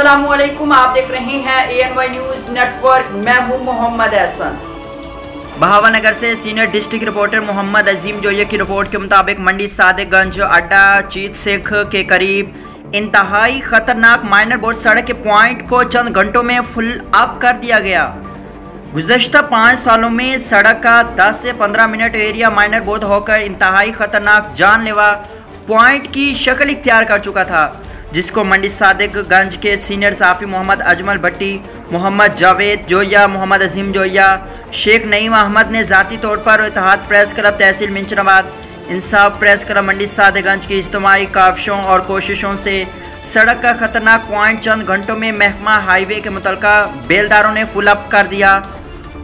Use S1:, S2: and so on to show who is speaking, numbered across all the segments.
S1: अस्सलामुअलैकुम, आप देख रहे हैं ANY न्यूज़ नेटवर्क। मैं हूं मोहम्मद एहसन।
S2: बहावनगर से सीनियर डिस्ट्रिक्ट रिपोर्टर मोहम्मद अजीम जोया की रिपोर्ट के मुताबिक मंडी सादेगंज अड्डा चीत सिख के करीब इंतहाई खतरनाक माइनर बोर्ड सड़क के पॉइंट को चंद घंटों में फुल अप कर दिया गया। गुज़श्ता 5 सालों में सड़क का 10 से 15 मिनट एरिया माइनर बोर्ड होकर इंतहाई खतरनाक जानलेवा पॉइंट की शक्ल इख्तियार कर चुका था, जिसको मंडी सादेगंज के सीनियर साफ़ी मोहम्मद अजमल भट्टी, मोहम्मद जावेद जोया, मोहम्मद अजीम जोया, शेख नईम अहमद ने ज़ाती तौर पर इत्तेहाद प्रेस क्लब तहसील मिंचनाबाद, इंसाफ प्रेस क्लब मंडी सादेगंज की इज्तिमाई काविशों और कोशिशों से सड़क का खतरनाक पॉइंट चंद घंटों में महकमा हाईवे के मुतलका बेलदारों ने फुल अप कर दिया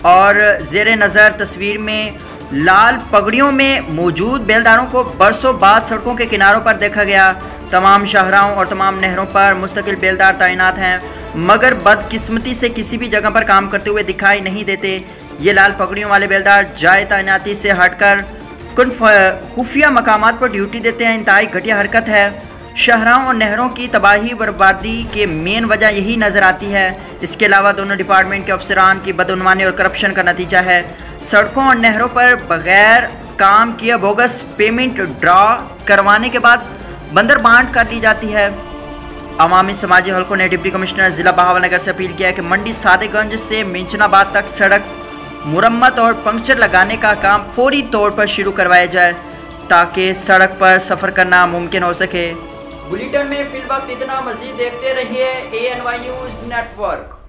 S2: और ज़ेरे नज़र तस्वीर में लाल पगड़ियों में मौजूद बेलदारों को बरसों बाद सड़कों के किनारों पर देखा गया। तमाम शाहराहों और तमाम नहरों पर मुस्तकिल बेलदार तैनात हैं, मगर बदकिस्मती से किसी भी जगह पर काम करते हुए दिखाई नहीं देते। ये लाल पगड़ियों वाले बेलदार जाए तैनाती से हटकर खुफिया मकामात पर ड्यूटी देते हैं। इंतहाई घटिया हरकत है। शाहराहों और नहरों की तबाही बर्बादी के मेन वजह यही नज़र आती है। इसके अलावा दोनों डिपार्टमेंट के अफसरान की बदउनवानी और करप्शन का नतीजा है। सड़कों और नहरों पर बगैर काम किए बोगस पेमेंट ड्रा करवाने के बाद बंदर बांट कर ली जाती है। अवामी समाजी हलकों ने डिप्टी कमिश्नर ज़िला बहावनगर से अपील किया है कि मंडी सादेगंज से मिंचनाबाद तक सड़क मुरम्मत और पंक्चर लगाने का काम फौरी तौर पर शुरू करवाया जाए ताकि सड़क पर सफ़र करना मुमकिन हो सके।
S1: बुलेटिन में फिल वक्त इतना, मज़ीद देखते रहिए ANY न्यूज़ नेटवर्क।